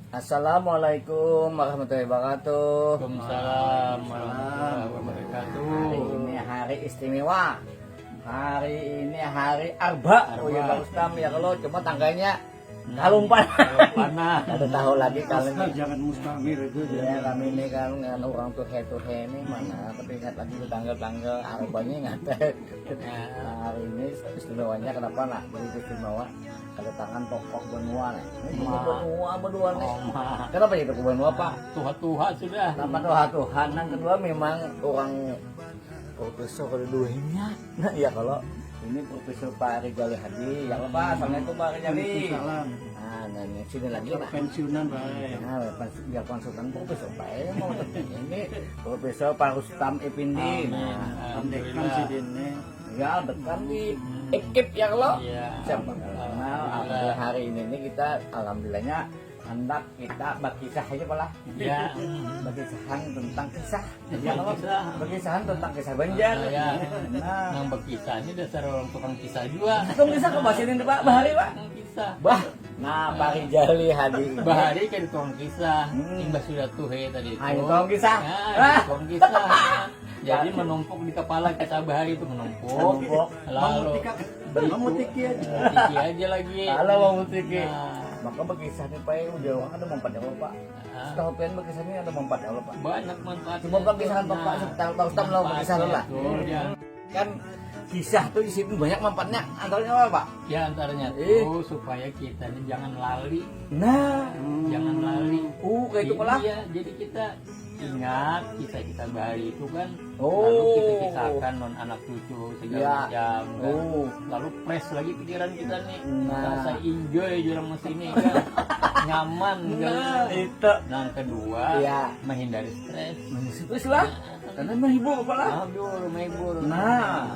Assalamualaikum warahmatullahi wabarakatuh. Waalaikumsalam warahmatullahi wabarakatuh. Hari ini hari istimewa. Hari ini hari Arba. Oh ya Pak Rustam ya, kalau cuma tangganya kalumpan. Panas. Ada tahu lagi kalau ini. Jangan mustamir itu Ya kami ini kan dengan orang tuh ini mana, tapi ingat lagi tanggal-tanggal Arbanya ingat. Nah, hari ini istimewanya kenapa nak? Jadi istimewa kedatangan tokoh benua nih. Benua berdua nih. Kenapa itu ke benua Pak? Tuhan sudah. Nama Tuhan. Yang kedua memang orang profesor keduanya. Nah ya kalau ini Profesor Pak Rijali Hadi. Ya Pak, assalamualaikum Pak Rijali. salam. Nah, ini sini lagi Pak. Pensiunan baik. Nah, biar konsultan Profesor Pak mau ini Profesor Pak Rustam Effendi. Nah, Dekan sih dene. ya dekat di ekip ya kalau. Iya. Siapa kenal? Alhamdulillah hari ini kita alhamdulillahnya hendak kita berkisah aja Pak. Ya. Berkisahan tentang kisah. Ya, kisah. Berkisahan tentang kisah Banjar. Ya. Nah, Yang berkisah ini dasar orang tukang kisah juga. Tung kisah ke bahasa ini Pak Bahari Pak. Tukang kisah. Bah, nah Pak Rijali Hadi. Bahari kan tukang kisah. Hmm. Imbas sudah tuhe tadi itu. Ayo tukang kisah. Ya, tukang kisah. Jadi menumpuk di kepala kisah Bahari itu menumpuk. Menumpuk. Lalu Mamutiki aja. tiki aja lagi. Kalau mau mutiki. Nah, Maka berkisah nih Pak udah orang ada mempat ya Pak. Setahu pengen berkisah ini ada mempat ya Pak. banyak manfaat. Coba berkisah Pak tahu Rustam lo berkisah lo lah. Kan kisah tuh di sini banyak manfaatnya. Antaranya apa Pak? Ya antaranya Eh. tuh supaya kita ini jangan lali, Nah, jangan lali. kayak itu malah. Iya, jadi kita ingat kisah-kisah Bahari itu kan, Oh. lalu kita kisahkan non anak cucu segala Ya. macam kan. Oh. Lalu fresh lagi pikiran kita nih, Nah. rasa enjoy jurang mesin ini kan, nyaman kan. Itu. Nah yang kedua, Iya. menghindari stres. Terus lah. Karena menghibur Pak lah. Aduh, menghibur. Nah,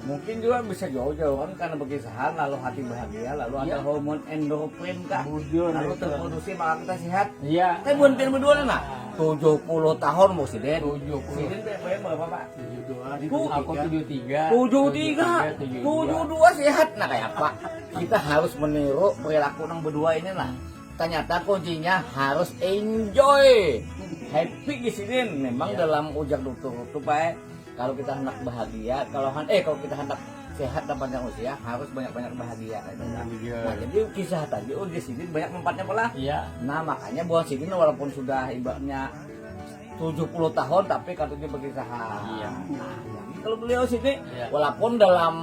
mungkin juga bisa jauh-jauh kan karena berkisahan lalu hati bahagia lalu ada Iya. hormon endorfin kak Bujur, lalu itu. terproduksi maka kita sehat. Iya. Tapi bukan film berdua nih nak 70 tahun mau Siden. 70. Siden PPM berapa Pak? 72 Aku 73. 73 72 sehat. Nah kayak apa? Kita harus meniru perilaku yang berdua ini lah. Ternyata kuncinya harus enjoy, happy di sini. Memang Iya. dalam ujar dokter itu Pak, kalau kita hendak bahagia, kalau kita hendak sehat dan panjang usia harus banyak-banyak bahagia. Nah, jadi kisah tadi di sini banyak manfaatnya pula. Iya. Nah makanya buat sini walaupun sudah ibaratnya 70 tahun tapi katanya berkisahan. Iya. Nah, jadi kalau beliau sini Iya. walaupun dalam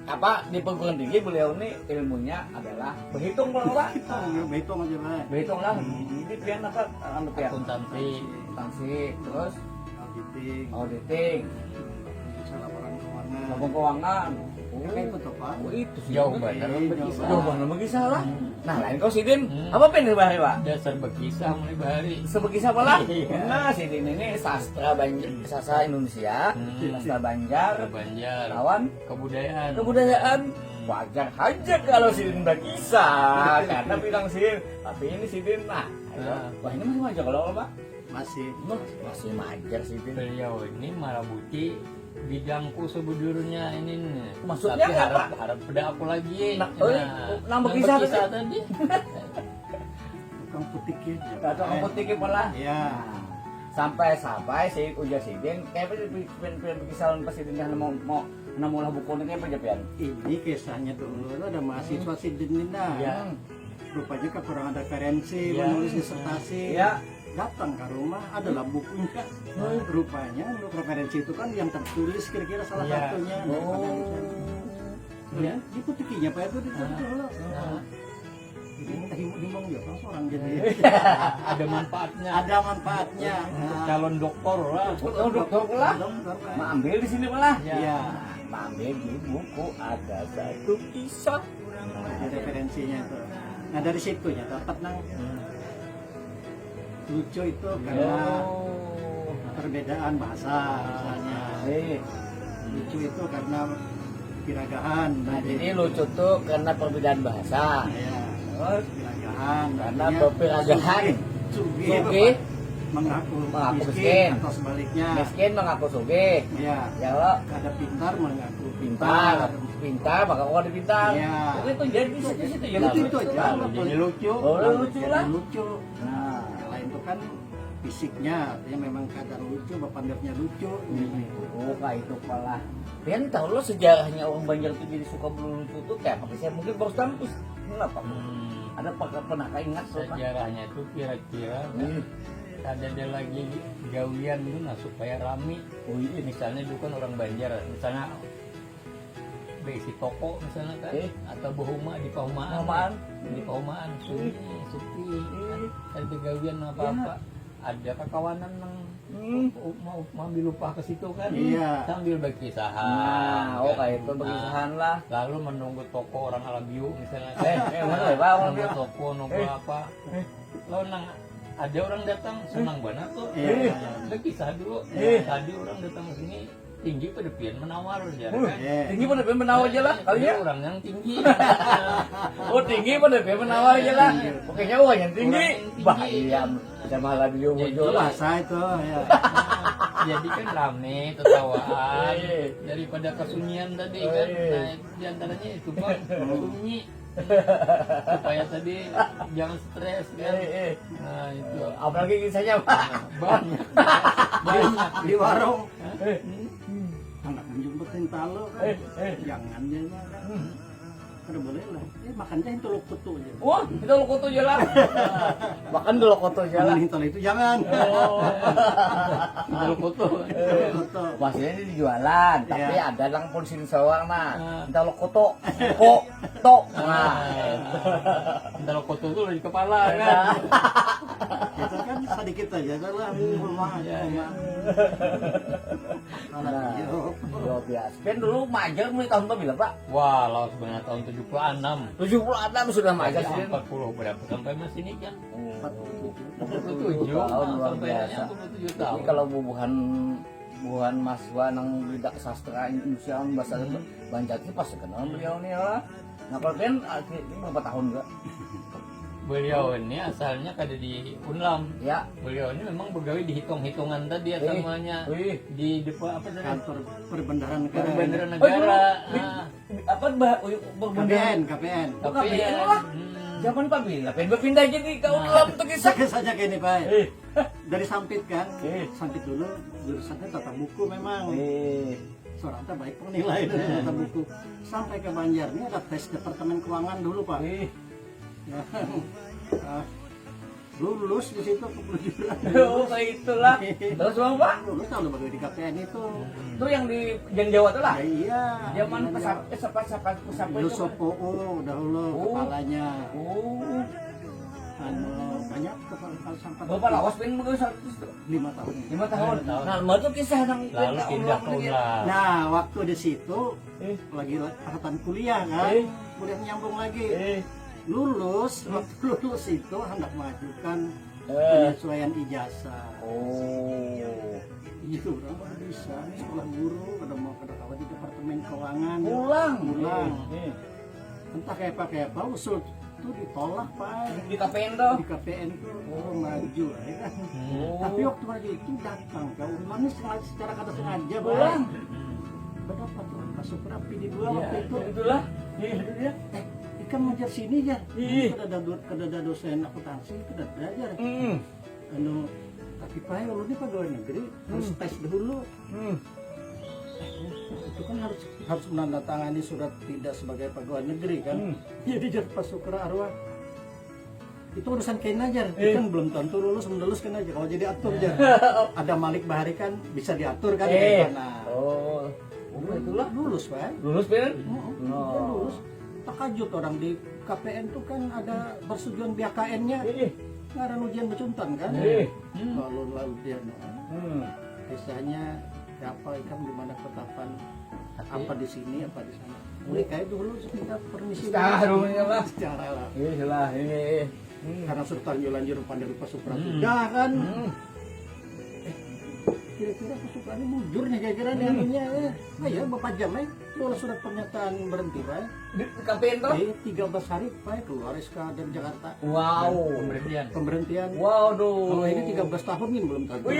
apa di perguruan tinggi beliau ini ilmunya adalah berhitung Pak. Behitung aja baik. Berhitung lah. Ini pian apa? Pian. Akuntansi. Akuntansi, terus Auditing, auditing, bisa laporan keuangan. labung keuangan. Kayak itu toh Pak. Oh itu sih. Jauh bener berkisah. Jauh bener berkisah lah. Nah lain kau Sidin, Hmm. apa pengen bahari Pak? Dasar berkisah mulai Bahari. Sebegisa apa lah? Iya. Nah Sidin ini sastra Banjar, sastra Indonesia, sastra Banjar, Banjar. lawan Kebudayaan. kebudayaan. Wajar aja kalau Sidin berkisah, karena bilang Sidin. Tapi ini Sidin mah, wah ini masih wajar kalau Pak? Masih. Masih majar Sidin. Beliau ini Marabuti bidangku sebujurnya ini nih. Maksudnya Tapi apa? harap pada aku lagi. Nah, nambah kisah tadi. Tukang putiki aja. Kata kamu tiki pula. Iya. Sampai si ujar Sidin, kayak pengen berkisah pas Sidin yang mau lah buku ini kayak penjapian. Ini kisahnya dulu ada mahasiswa Sidinina. Iya. Rupanya kekurangan referensi, Iya. menulis disertasi. Iya. Datang ke rumah adalah bukunya. Rupanya untuk referensi itu kan yang tertulis kira-kira salah Iya. satunya. Iya. Di putikinya Pak itu ditulis. Nah, Jadi kita himbang ya kan seorang jadi. ada manfaatnya. Ada manfaatnya. Untuk calon dokter lah. Oh dokter pula. Dokter, Pak. Ma ambil di sini malah. Iya. Ma ambil di buku ada satu kisah. Ada referensinya itu. Nah dari situnya dapat nang lucu itu karena Oh. perbedaan bahasa misalnya. Eh, Lucu itu karena piragahan. nah jadi lucu tuh karena perbedaan bahasa. Ya, Terus piragahan. karena artinya perbedaan Sugi. Sugi mengaku Mengaku miskin miskin. atau sebaliknya. Miskin mengaku sugih. Ya, Ya lo kada pintar mengaku pintar, pintar maka kau ada pintar. Iya. Itu jadi di situ ya. Itu aja. Jadi lucu. Oh, lucu Jadi lah. lucu. Nah, yang lain itu kan fisiknya, artinya memang kadar lucu, bapandernya lucu. Oh, kayak itu pala. Pian tahu lo sejarahnya orang Banjar itu jadi suka lucu tuh kayak apa? Saya mungkin baru tampus. Kenapa? Ada pernah ingat lo kan? Sejarahnya itu kira-kira ada lagi gawian itu nah supaya rame. Oh iya. Misalnya dulu kan orang Banjar, misalnya besi toko misalnya kan, atau bohuma di paumaan, supi, ada gawian apa-apa, ada kekawanan mau ambil lupa ke situ kan, Iya. sambil berkisahan. Nah, oh kayak itu berkisahan lah. Lalu menunggu toko orang Alabiu misalnya, Mana ya bang? nunggu toko, nunggu apa, lalu nang ada orang datang senang banget tuh, berkisah dulu, tadi orang datang ke sini tinggi pada pian menawar aja kan. Tinggi pada pian menawar aja lah kali ya. Orang yang tinggi. Oh tinggi pada pian menawar aja lah. Pokoknya orang yang tinggi. Orang yang tinggi. Bah iya, sama Alabiu Jadi Itu muncul lah. bahasa itu ya. Jadi kan rame, tertawaan daripada kesunyian tadi kan. Nah, diantaranya itu Pak, sunyi. Supaya tadi jangan stres kan. Nah itu Apalagi kisahnya pak. banyak. Di warung. Anak menjemputin talo kan. Jangan aja kan. Kada boleh lah. Makannya itu lo kutu aja. Wah kita lo koto jalan. Makan dulu koto jalan. Jangan talo itu jangan. Kalau foto. Kutu. Maksudnya ini dijualan, tapi Iya. ada lang pun sini sawang nah. Kita lo koto, to. Nah, Kalau foto tuh di kepala kan. Itu kan sedikit aja lah. Rumah aja. Rumah. nah, luar biasa. Kan dulu majar mulai tahun berapa pak? Wah, laut sebenarnya tahun 76. 76 sudah majar sih. 40 berapa sampai mas ini kan? 47 47 tahun luar sampai biasa. 47 tahun. Jadi kalau buhan mahasiswa nang bidak sastra Indonesia bahasa Banjar itu pasti kenal beliau nih lah. Nah kalau kan ini berapa tahun enggak? Beliau ini asalnya kada di Unlam. Ya. Beliau ini memang begawi di hitung-hitungan tadi ya namanya. di depan apa tadi? Kantor perbendaharaan negara. Berbendera Oh, negara. Apa berbendera? KPN. KPN lah. Zaman Pak Bila, pengen berpindah jadi ke Unlam tuh kisah. Sakit saja gini Pak. Dari Sampit kan. Sampit dulu jurusannya tata buku memang. Seorang tak baik penilai dari tata buku. Sampai ke Banjar ini ada tes departemen keuangan dulu Pak. Ya. Lulus di situ kebelujuran. Oh kayak itulah. Terus bang Pak? Lulus tahu bagaimana di KPN itu. Itu yang di Jawa tuh lah. Ya, iya. Zaman pesapa Dulu itu. Sopo dahulu kepalanya. Oh. Banyak kepala sampah. Bapak lawas pengen begitu 5 tahun. 5 tahun. 5 tahun. Nah, mau tuh kisah yang Lalu pindah ke Unlam. Nah, waktu di situ lagi angkatan kuliah kan, kuliah nyambung lagi. Lulus, waktu lulus itu hendak mengajukan penyesuaian ijazah. Oh. Itu orang baru bisa nih sekolah guru, kada mau kada kawan di departemen keuangan. Pulang. Entah kayak apa usul itu ditolak Pak. Di KPN tuh. Di KPN itu maju ya kan. Oh. Tapi waktu maju itu datang ke Unlam ini secara kada sengaja Pulang. Berdapat masuk rapi di dua waktu itu. Itulah. Itu dia. Ikan ngajar sini ya. Ih. Kada ada dosen akuntansi, kada belajar. Anu tapi Pak lu ini pegawai negeri harus tes dulu. Itu kan harus menandatangani surat tidak sebagai pegawai negeri kan. Jadi jar masuk ke arwah. Itu urusan kain aja, kan belum tentu lulus kan aja. Kalau jadi atur aja, ada Malik Bahari kan bisa diatur kan. Nah, Oh. itulah lulus Pak. Lulus Ben? Dia lulus. Takajut orang di KPN tuh kan ada persetujuan BKN-nya. Ngaran ujian becuntan kan. Lalu dia kisahnya siapa ikan di mana ketetapan apa di sini apa di sana. Mulai kayak dulu kita permisi. Sekarungnya lah. Secara lah. Lah ini. Karena serta lanjur pandai lupa supra sudah kan. kira-kira kesukaannya mujurnya kira-kira nih anunya ya Bapak jam soal surat pernyataan berhenti Pak Di KPN tuh? 13 hari Pak keluar SK dari Jakarta. Wow. Pemberhentian. Wow, Kalau ini 13 tahun ini belum tahu. Wih,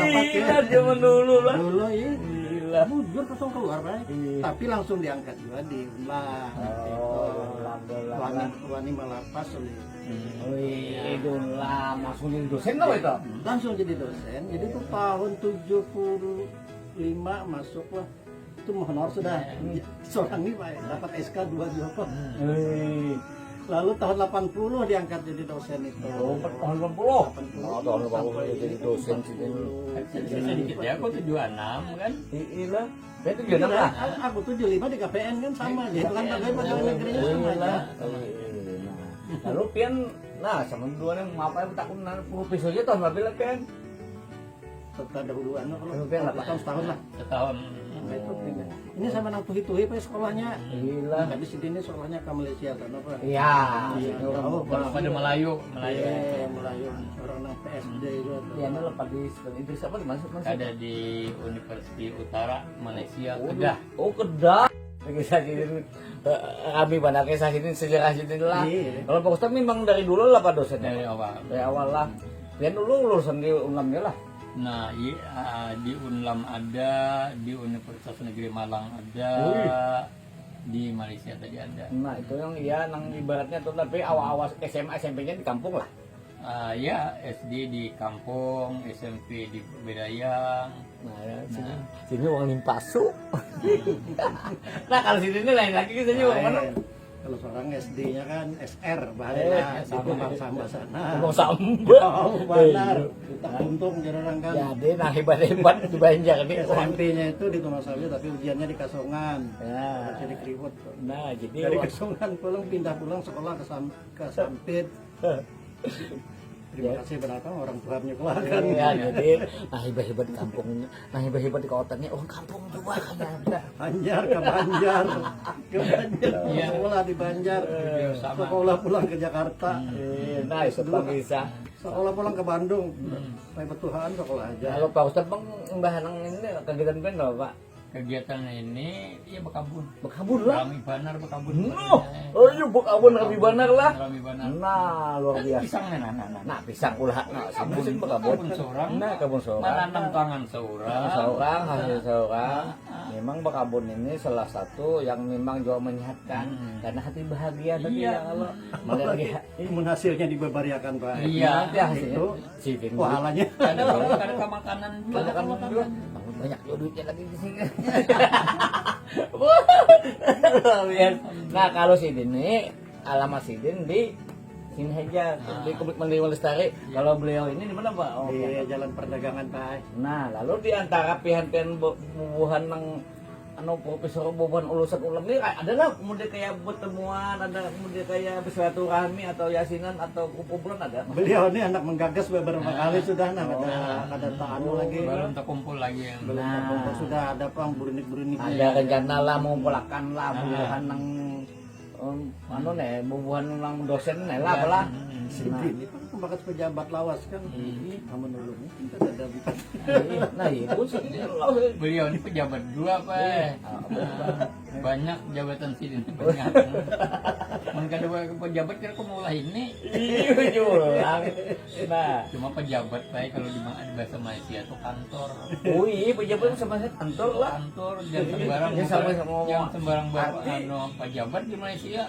zaman dulu lah. Dulu ya. Gila. Mujur langsung keluar Pak. Iya. Tapi langsung diangkat juga di ulang. Wani Malapas oleh. Wih, itu lah langsung jadi dosen apa itu? Langsung jadi dosen. Jadi itu tahun 75 masuk lah. Itu honor sudah seorang nih Pak dapat SK 2 Joko. Lalu tahun 80 diangkat jadi dosen itu. Oh, tahun 80. Oh, tahun 80 jadi dosen sih. Sedikit ya, aku 76 kan. Iya. Saya 76 lah. Aku 75 di KPN kan sama. Dia kan pegawai negerinya sama aja. Lalu pian nah sama dua nih apa yang takut profesor aja tahun berapa lah pian? Setelah dahuluan kalau Pian lah tahun setahun lah. Setahun. Nah, itu pindah. Ini sama nang tuhi-tuhi Pak sekolahnya. Gila. Habis ini sekolahnya ke Malaysia sana Pak. Iya. Oh, Pada Melayu. Melayu. Orang nang PSD itu. Iya, ini lepas di itu siapa dimasuk masuk? Ada di Universitas Utara Malaysia, Kedah. Oh, Kedah. Kisah sini kami pada kisah sini sejarah sini lah. Kalau Pak Ustadz memang dari dulu lah Pak dosennya. Dari awal. Dari awal lah. Dia dulu lulusan di UNLAM lah. Nah, di Unlam ada, di Universitas Negeri Malang ada, di Malaysia tadi ada. Nah itu yang ya, nang ibaratnya tuh tapi awal-awal SMA SMP-nya di kampung lah. Ya, SD di kampung, SMP di Bedayang. Nah, ya, sini uang limpasu. Nah kalau sini ini lain lagi sini uang mana? Kalau seorang SD-nya kan SR bahaya sama sama sana. Uang samba. Oh, benar. Kita untung jadi orang kan. Jadi nah hebat-hebat di Banjar nih. SMP-nya itu di Tumasawi tapi ujiannya di Kasongan. Ya. Jadi Kriwut. Nah jadi Dari Kasongan pulang sekolah ke Sampit. Terima kasih berapa orang tua menyekolahkan. Ya, jadi nah hebat-hebat di kampung, nah hebat-hebat di kotanya orang kampung juga kayaknya. Banjar ke Banjar, sekolah di Banjar, sekolah pulang ke Jakarta. Nah itu bisa. Sekolah pulang ke Bandung, sampai Tuhan sekolah aja. Kalau Pak Ustadz bang bahanang ini kegiatan band apa Pak? Kegiatan ini ya bekabun. Bekabun lah. Rami Banar bekabun. Oh iya bekabun Rami Banar lah. Rami Banar. Nah luar biasa. Pisang Nah pisang ulah. Nah sini bekabun. Seorang. Nah kebun seorang. Menanam tangan seorang. Seorang hasil seorang. Memang bekabun ini salah satu yang memang juga menyehatkan karena hati bahagia tadi ya kalau melihat Hasilnya dibebariakan Pak. Iya. nanti hasilnya Itu si Vin pahalanya. Ada makanan juga. makan juga banyak duitnya lagi di sini. Nah kalau si Din ini alamat si Din di sini aja di Komplek Mandiri Lestari. Kalau beliau ini di mana Pak? Oh, Di Jalan Perdagangan Pak. nah lalu di antara pihan-pihan bubuhan ng anu profesor bubuhan ulusan ulam ini ada lah kemudian kayak pertemuan, ada kemudian kayak bersilaturahmi atau yasinan atau kumpulan ada. Beliau ini anak menggagas beberapa kali sudah ada taanu lagi. Belum terkumpul lagi. Belum terkumpul, sudah ada pang burinik-burinik. Ada rencana lah mau pulakan lah bubuhan ng anu nih bubuhan ng dosen nih lah apalah. Ini kan pembakas pejabat lawas kan. Kamu dulu mungkin ada bukan. Nah itu sih Beliau ini pejabat dua Pak. Banyak jabatan sini banyak. Mungkin ada pejabat kira aku mulai ini. iya jualan. Nah Cuma pejabat Pak kalau di bahasa Malaysia itu kantor. oh iya pejabat sama kantor lah. Kantor jangan sembarang Ya, sama-sama jangan sembarang bawa arti. pejabat di Malaysia.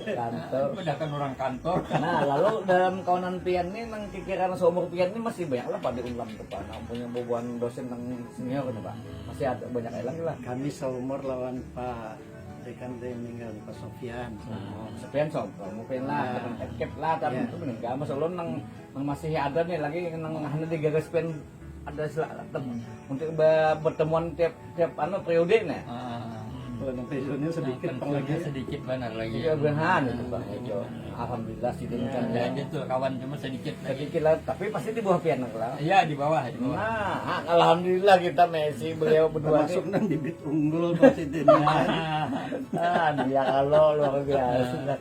Kantor. Bedahkan orang kantor. Nah lalu dalam kawanan pian ini nang kikiran seumur pian ini masih banyak lah pada ulam depan punya bubuhan dosen nang senior kan Pak, masih ada banyak lagi lah. Kami seumur lawan Pak Dekan dia meninggal Pak Sofian. Sepian sob, mungkin lah, dengan kep lah, tapi itu meninggal. Masa lo nang masih ada nih lagi nang hanya digagas pen ada untuk bertemuan tiap anu periode nih. Kalau nanti pensiunnya sedikit pang lagi. Sedikit benar lagi. Iya benar itu Pak. Alhamdulillah sih ini kan Ada tuh kawan cuma sedikit lagi. sedikit lah, tapi pasti di bawah pian lah. Iya di bawah, di bawah. Nah, alhamdulillah kita Messi beliau berdua nih. Masuk nang bibit unggul presiden. Ya kalau luar biasa.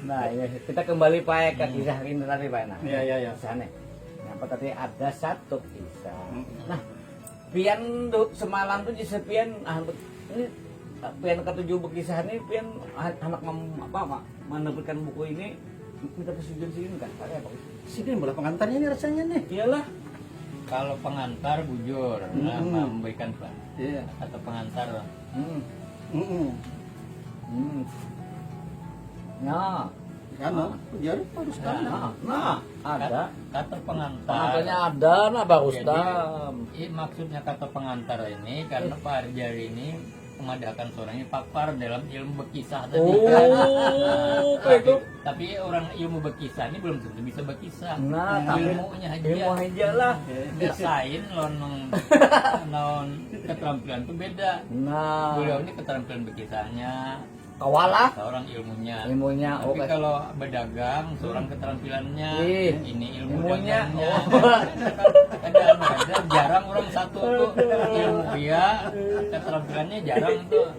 Nah, ini kita kembali Pak ke kisah ini tadi Pak. Nah, Iya. sana. Apa tadi ada satu kisah. Nah, pian semalam tuh di sepian ini pian ketujuh berkisah ini pian anak menerbitkan buku ini minta persetujuan sini kan saya apa Sini bola pengantarnya nih rasanya nih. iyalah Kalau pengantar bujur, memberikan Iya. kata pengantar. nah Kan, jadi harus kan. ada Kata pengantar. pengantarnya ada nah Pak Rustam. Maksudnya kata pengantar ini karena Pak Arjar ini memadahkan suaranya pakar dalam ilmu berkisah tadi. Oh, kayak itu. Tapi orang ilmu berkisah ini belum tentu bisa berkisah. Nah, tapi ilmunya aja. ilmu aja lah. Biasain non keterampilan itu beda. Nah, Beliau ini keterampilan berkisahnya, kawalah seorang ilmunya. ilmunya. Tapi Oke. kalau berdagang, seorang keterampilannya, Ih, ini ilmu ilmunya. dagangnya. Ada jarang orang satu tuh ilmu dia, keterampilannya jarang tuh.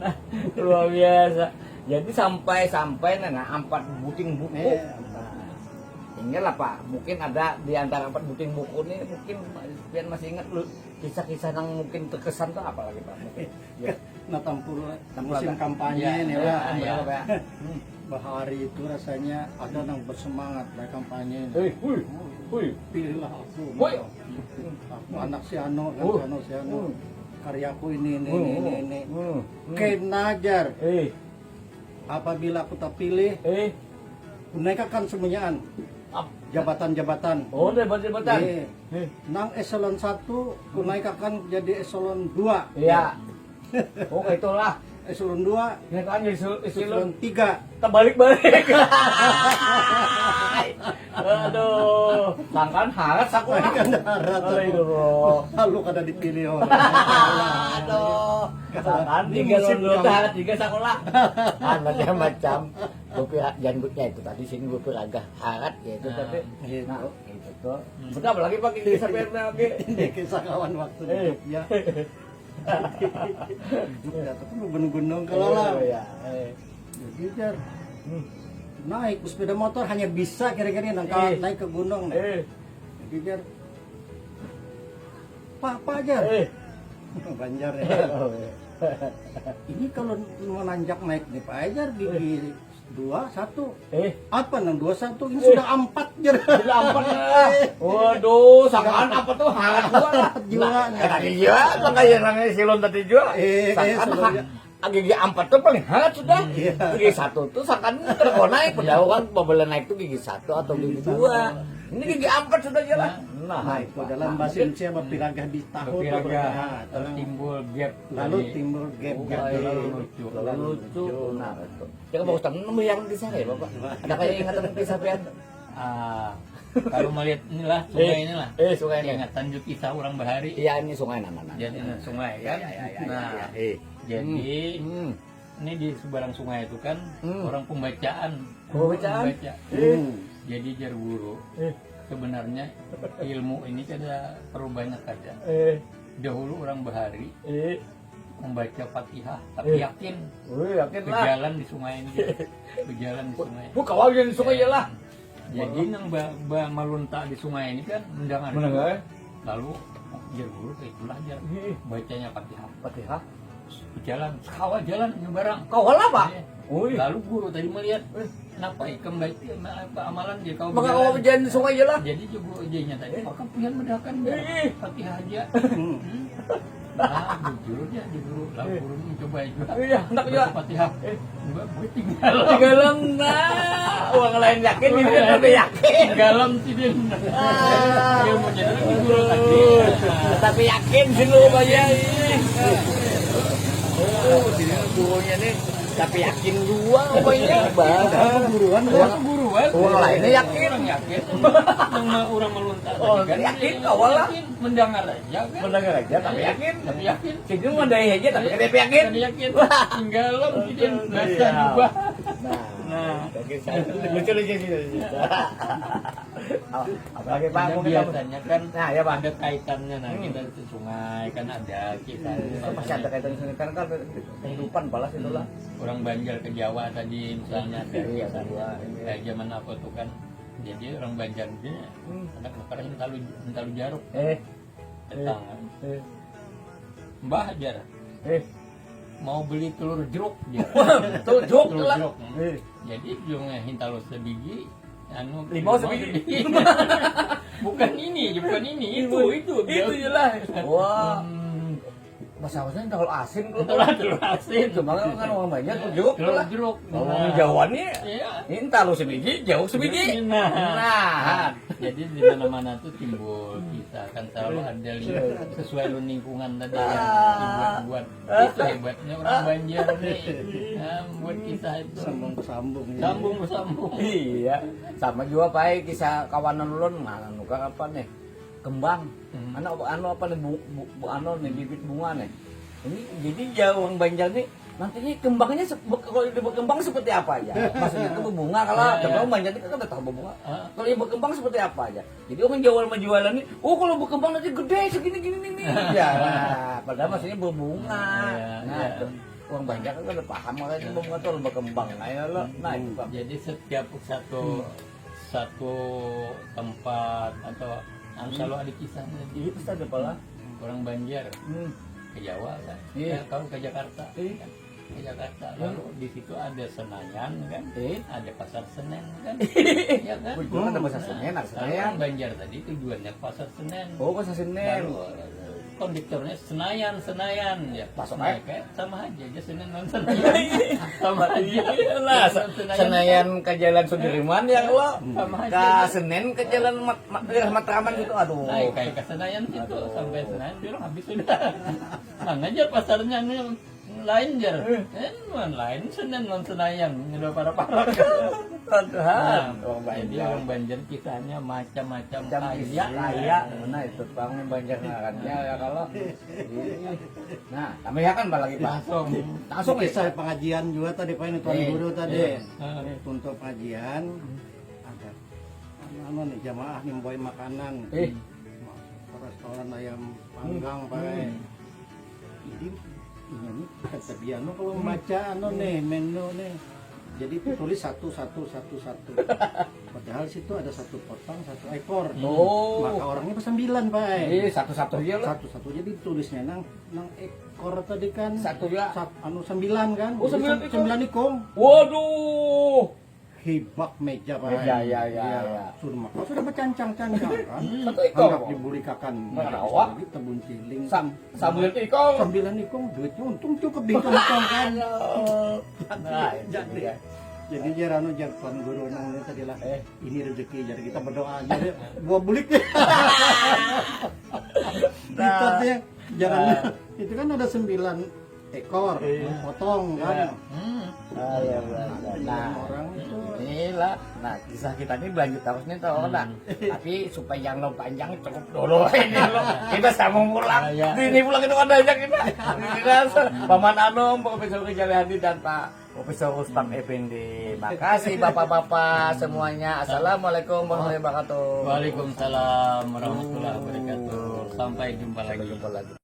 Nah, luar biasa. Jadi sampai nah 4 buting buku. Tinggal lah Pak, mungkin ada di antara 4 buting buku ini mungkin pian masih ingat lu kisah-kisah yang mungkin terkesan tuh apa lagi Pak? Mungkin. Ya. Nah tampil musim kampanye nih Iya, Pak. iya. Pak. Bahari itu rasanya ada yang bersemangat dari kampanye. Pilihlah aku. Woi. Aku anak si Ano, kan si Ano, si Ano. Karyaku ini. Kayak Kenajar. apabila Apabila aku tak pilih, naikkan semuanya jabatan-jabatan. Oh, jabatan. Nang eselon 1, ku naikkan jadi eselon 2. Iya. Oh, itulah. Eselon 2, Ya kan eselon isilon 3. terbalik-balik. Aduh, sangkan haras aku. Aduh. Lalu kada dipilih orang. Aduh. Sangkan 3 lulus haras 3 sekolah. Macam-macam. Gua janggutnya itu tadi sini gua agak harat ya itu tapi nah itu tuh. Sudah apalagi pakai kisah lagi. Ini kisah kawan waktu di Jogja. Jogja itu kan gunung-gunung kalau lah. Ya. Jadi jar naik sepeda motor hanya bisa kira-kira naik ke gunung. Jadi jar Pak Jar. Banjar ya. Ini kalau menanjak naik nih Pak Jar gigi 2, 1. Apa nang 2, 1 ini sudah 4 jar. Sudah 4. Waduh, sangkaan apa tuh harat gua. Juga. Tadi juga makanya nangnya silon tadi juga. Sangkaan Gigi 4 tuh paling harat sudah. Iya. Gigi 1 tuh sangkaan terkonaik padahal kan pembela naik tuh gigi 1 atau gigi 2. Ini gigi 4 sudah jalan. Nah, itu dalam bahasa Indonesia berpiragah di tahun Berpiragah, timbul gap. lalu timbul gap Lalu lucu. Lalu lucu. Nah, itu. Ya Pak Ustaz, nemu yang di sana ya, Bapak. Ada kayak ingatan kisah pian. Kalau melihat inilah sungai inilah. Sungai ini. Ingatan kisah orang Bahari. Iya, ini sungai namanya. Jadi sungai kan. Nah, jadi ini di seberang sungai itu kan orang pembacaan. Pembacaan? Membaca. Jadi jar guru. Sebenarnya ilmu ini kada perlu banyak aja. Dahulu orang Bahari membaca Fatihah, tapi yakin Yakin lah. berjalan di sungai ini. Berjalan di sungai. Bu kawal di sungai ya lah. Jadi nang meluntak di sungai ini kan mendengar. Lalu jar guru kayak itulah jar bacanya Fatihah. Fatihah. Berjalan, kawal jalan nyebarang. Kawal apa? Lalu guru tadi melihat, kenapa ikan baik apa amalan dia kau Maka kawal berjalan di sungai ya lah. jadi juga ujanya tadi, maka pilihan mendakan Fatihah aja. Nah, bujur aja di guru, lalu guru mencoba juga. Iya, hendak juga. Baca Fatihah. Gue tinggal. Tinggalan nah. Uang lain yakin ini lebih yakin. Tinggalan sih dia. Ilmunya itu di guru tadi. Tapi yakin sih lu banyak. Sini gurunya nih. Tapi yakin dua pokoknya. guruan Uang lainnya yakin. Orang yakin. Orang meluntak. Oh, tadi kan. yakin kawal lah. Yakin, mendengar aja kan. Mendengar aja tapi yakin. Tapi yakin. Sini mau dari aja tapi yakin. Tadi yakin. Tinggalan sih dia. Bahasa ubah. Nah, lucu sih. Apalagi Pak Karena mungkin biasanya kan nah ya Pak ada kaitannya kita ke sungai kan ada kita pasti ada kaitan dengan kan kehidupan balas itulah. orang Banjar ke Jawa tadi misalnya dari Iya, kayak zaman apa tuh kan jadi orang Banjar ini ada kelaparan entalu jaruk Tetangga. Mbah jar, mau beli telur jeruk dia. Tuh jok Telur lah. jeruk. Jadi jungnya hintalu sebiji, anu Limau sebiji. bukan ini, itu. Itu jelas. Wah. Bahasa-bahasanya kalau asin Telur asin. Cuma kan orang banyak tuh jok Telur lah. jeruk. Ngomong Jawa nih, Iya. ini taruh sebiji, jauh sebiji. Nah, jadi di mana-mana tuh timbul kisah kan selalu ada sesuai lingkungan tadi yang dibuat-buat. Itu hebatnya orang Banjar nih. Nah, buat kisah itu Sambung bersambung. sambung bersambung. Iya, sama juga pakai kisah kawanan ulun mana nuka apa nih? Kembang. Anu apa nih anu nih bibit bunga nih. Ini jadi jauh orang Banjar nih nantinya kembangnya kalau dia berkembang seperti apa aja? Maksudnya itu berbunga kalau orang Banjar ini kan udah tahu berbunga. Kalau dia berkembang seperti apa aja? Jadi orang jual jualan nih, oh kalau berkembang nanti gede segini nih. Ya, nah, padahal maksudnya berbunga. Nah, itu. Orang Banjar kan udah paham makanya berbunga tuh berkembang. Nah, ya lo, nah itu Bang. Jadi setiap satu tempat atau selalu ada kisahnya. Itu saja pala. Orang Banjar ke Jawa kan, Iya. kau ke Jakarta, Iya. kan? Ke Jakarta. Lalu di situ ada Senayan kan, ada pasar Senen kan, ya kan. Betul ada pasar Senen, ada Senayan. Senayan. Banjar tadi tujuannya ke pasar Senen. Oh, pasar Senen. Lalu konduktornya Senayan ya. Masuk Nah, aja. kayak sama aja Senen non Senayan. Sama aja. Lah, Senayan ke Jalan Sudirman ya lo. Sama Ke aja. Senen ke Jalan Matraman gitu. Aduh. Nah, kayak ke Senayan situ sampai Senayan bilang habis sudah. Mang aja pasarnya nih lain jar. Lain Senen non Senayan udah para-para. Nah, jadi orang Banjar kisahnya macam-macam kaya. Mana itu Bang Banjar ngarannya ya kalau. Nah, kami ya kan lagi bahas. langsung Kisah pengajian juga tadi Pak ini Tuan Guru tadi. Ah. Untuk pengajian ada anu nih jamaah nimboy makanan. Ke restoran ayam panggang Pak. Ini kata dia kalau membaca anu nih menu nih. Jadi tulis satu. Padahal situ ada satu potong, satu ekor. Oh. Maka orangnya pesan 9 Pak. Satu-satu aja lo. Satu jadi tulisnya nang ekor tadi kan. Satu ya. Anu 9 kan. Oh, 9 ekor. 9 ikong. Waduh. Hibak meja Pak. Ya. Sudah maka sudah bercancang-cancang kan. Satu ekor. Anggap dibulikakan. Merawa. Jadi tebun ciling. Sambil ikong. 9 ikong duitnya untung cukup di kantong kan. Nah, Jadi jarano jar Tuan Guru nang ini tadi lah. Ini rezeki jadi kita berdoa aja deh. Buah bulik deh. Kita deh jangan itu kan ada 9 ekor potong kan. Nah, Orang itu inilah. Nah, kisah kita ini berlanjut terus nih tau enggak? Tapi supaya yang lo panjang cukup dulu ini lo. Kita sambung pulang. Ini pulang itu ada aja kita. Paman Anom, Profesor Kejalihadi dan Pak Profesor Rustam Effendi. Makasih bapak-bapak semuanya. Assalamualaikum warahmatullahi wabarakatuh. Waalaikumsalam warahmatullahi wabarakatuh. Sampai jumpa lagi. Sampai jumpa lagi.